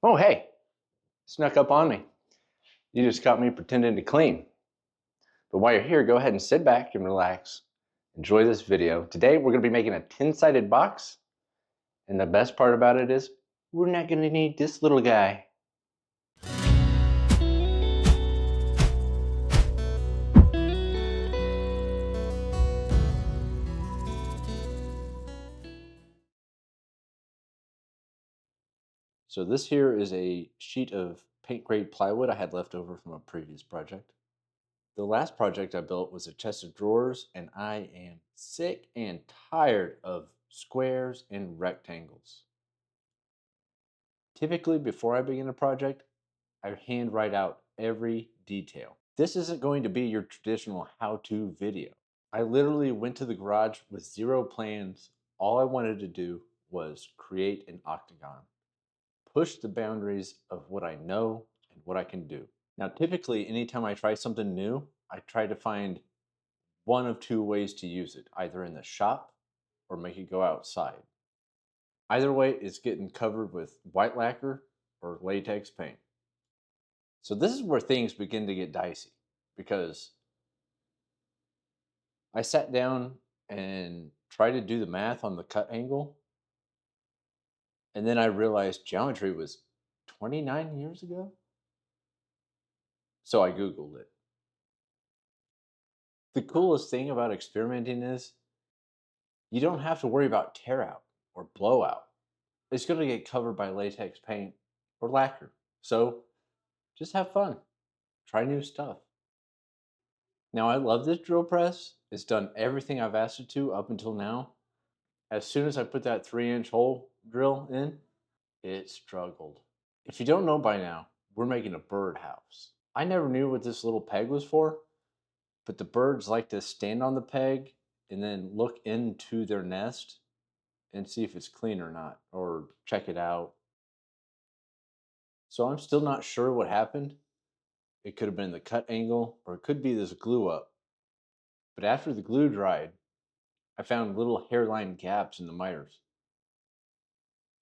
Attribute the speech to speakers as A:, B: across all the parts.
A: Oh, hey, snuck up on me. You just caught me pretending to clean. But while you're here, go ahead and sit back and relax. Enjoy this video. Today, we're going to be making a 10-sided box. And the best part about it is, we're not going to need this little guy. So this here is a sheet of paint grade plywood I had left over from a previous project. The last project I built was a chest of drawers, and I am sick and tired of squares and rectangles. Typically, before I begin a project, I hand write out every detail. This isn't going to be your traditional how-to video. I literally went to the garage with zero plans. All I wanted to do was create an octagon, push the boundaries of what I know and what I can do. Now, typically, anytime I try something new, I try to find one of two ways to use it, either in the shop or make it go outside. Either way, it's getting covered with white lacquer or latex paint. So this is where things begin to get dicey because I sat down and tried to do the math on the cut angle, and then I realized geometry was 29 years ago. So I Googled it. The coolest thing about experimenting is you don't have to worry about tear out or blowout. It's going to get covered by latex paint or lacquer. So just have fun. Try new stuff. Now, I love this drill press. It's done everything I've asked it to up until now. As soon as I put that 3-inch hole drill in, it struggled. If you don't know by now, we're making a birdhouse. I never knew what this little peg was for, but the birds like to stand on the peg and then look into their nest and see if it's clean or not, or check it out. So I'm still not sure what happened. It could have been the cut angle, or it could be this glue up. But after the glue dried, I found little hairline gaps in the miters.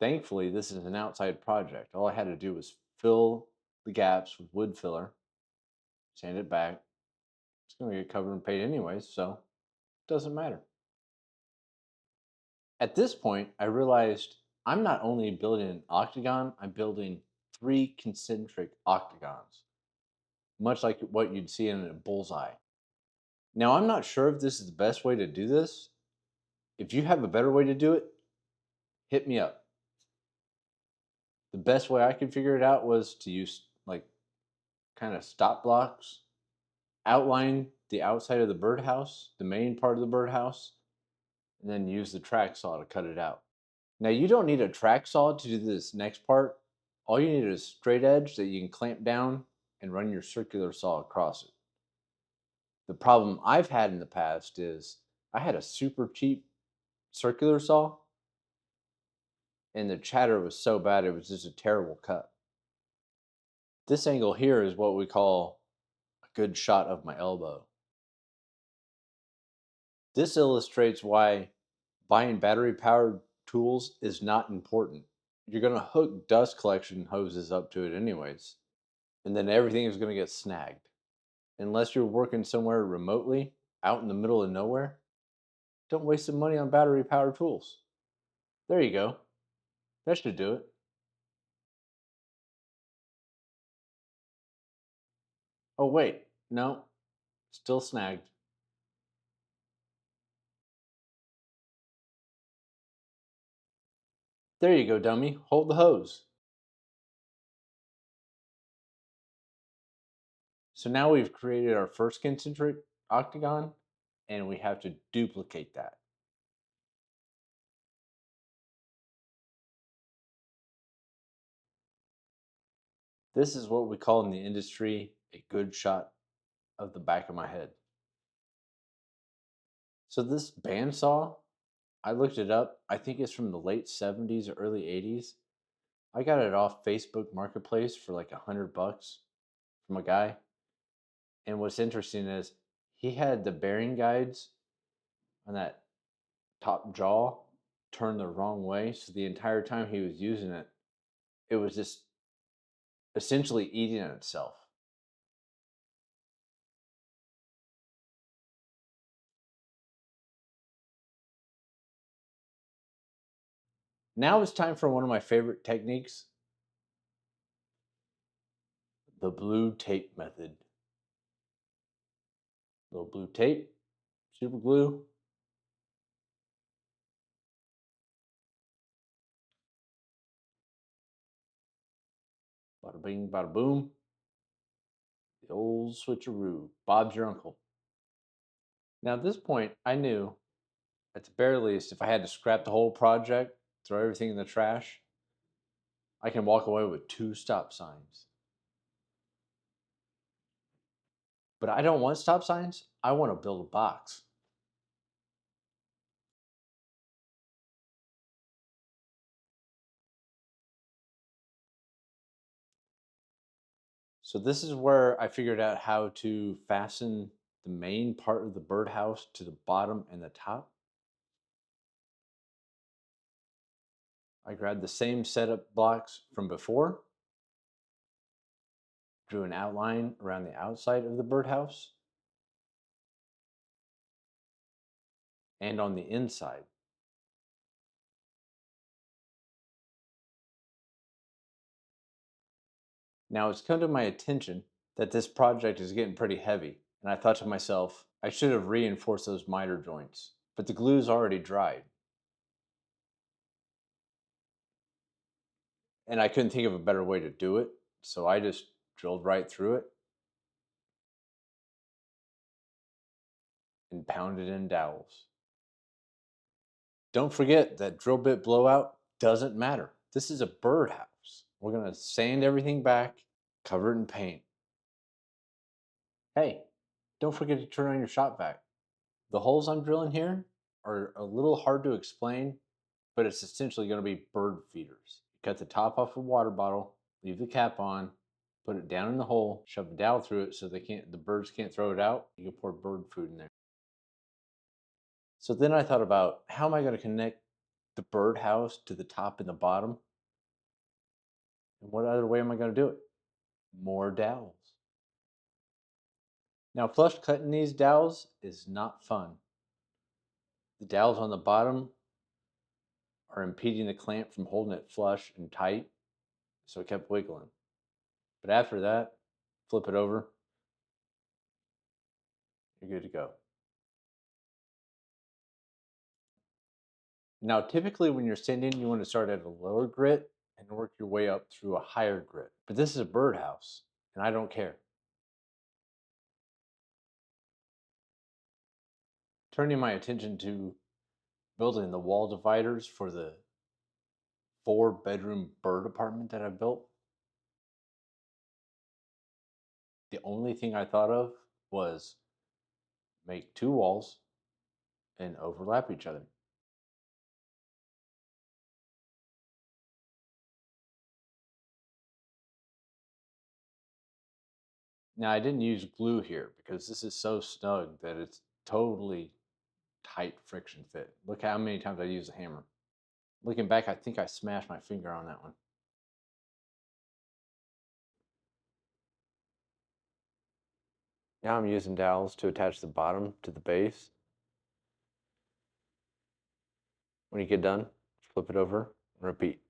A: Thankfully, this is an outside project. All I had to do was fill the gaps with wood filler, sand it back. It's going to get covered in paint anyways, so it doesn't matter. At this point, I realized I'm not only building an octagon, I'm building 3 concentric octagons, much like what you'd see in a bullseye. Now, I'm not sure if this is the best way to do this. If you have a better way to do it, hit me up. The best way I could figure it out was to use like kind of stop blocks, outline the outside of the birdhouse, the main part of the birdhouse, and then use the track saw to cut it out. Now, you don't need a track saw to do this next part. All you need is a straight edge that you can clamp down and run your circular saw across it. The problem I've had in the past is I had a super cheap circular saw, and the chatter was so bad it was just a terrible cut. This angle here is what we call a good shot of my elbow. This illustrates why buying battery powered tools is not important. You're going to hook dust collection hoses up to it anyways, and then everything is going to get snagged. Unless you're working somewhere remotely, out in the middle of nowhere, don't waste the money on battery powered tools. There you go. That should do it. Oh, wait. No, still snagged. There you go, dummy. Hold the hose. So now we've created our first concentric octagon, and we have to duplicate that. This is what we call in the industry a good shot of the back of my head. So this bandsaw, I looked it up. I think it's from the late 70s or early 80s. I got it off Facebook Marketplace for like $100 from a guy. And what's interesting is he had the bearing guides on that top jaw turned the wrong way. So the entire time he was using it, it was just essentially eating itself. Now it's time for one of my favorite techniques, the blue tape method. Little blue tape, super glue. Bada bing, bada boom. The old switcheroo. Bob's your uncle. Now, at this point, I knew, at the very least, if I had to scrap the whole project, throw everything in the trash, I can walk away with 2 stop signs. But I don't want stop signs. I want to build a box. So this is where I figured out how to fasten the main part of the birdhouse to the bottom and the top. I grabbed the same setup blocks from before, drew an outline around the outside of the birdhouse and on the inside. Now it's come to my attention that this project is getting pretty heavy, and I thought to myself, I should have reinforced those miter joints, but the glue's already dried. And I couldn't think of a better way to do it, so I just drilled right through it and pounded in dowels. Don't forget that drill bit blowout doesn't matter. This is a birdhouse. We're going to sand everything back, cover it in paint. Hey, don't forget to turn on your shop vac. The holes I'm drilling here are a little hard to explain, but it's essentially going to be bird feeders. You cut the top off a water bottle, leave the cap on, put it down in the hole, shove a dowel through it so the birds can't throw it out. You can pour bird food in there. So then I thought about, how am I going to connect the birdhouse to the top and the bottom? And what other way am I going to do it? More dowels. Now, flush cutting these dowels is not fun. The dowels on the bottom are impeding the clamp from holding it flush and tight, so it kept wiggling. But after that, flip it over, you're good to go. Now, typically when you're sanding, you want to start at a lower grit and work your way up through a higher grit. But this is a birdhouse, and I don't care. Turning my attention to building the wall dividers for the 4-bedroom bird apartment that I built, the only thing I thought of was make 2 walls and overlap each other. Now, I didn't use glue here because this is so snug that it's totally tight friction fit. Look how many times I used a hammer. Looking back, I think I smashed my finger on that one. Now I'm using dowels to attach the bottom to the base. When you get done, flip it over and repeat.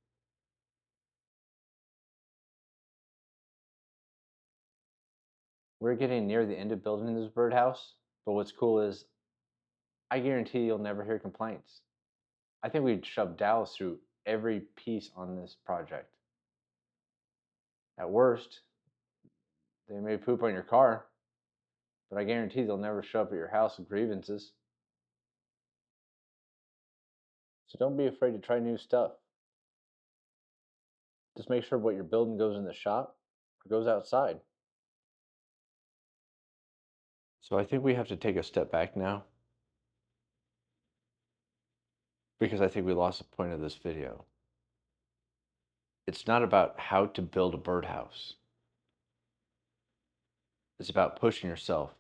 A: We're getting near the end of building this birdhouse, but what's cool is I guarantee you'll never hear complaints. I think we'd shove dowels through every piece on this project. At worst, they may poop on your car, but I guarantee they'll never show up at your house with grievances. So don't be afraid to try new stuff. Just make sure what you're building goes in the shop or goes outside. So I think we have to take a step back now because I think we lost the point of this video. It's not about how to build a birdhouse. It's about pushing yourself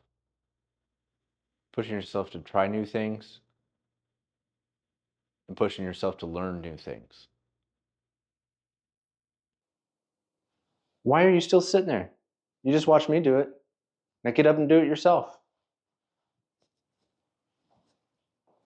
A: to try new things, and pushing yourself to learn new things. Why are you still sitting there? You just watched me do it. Now get up and do it yourself.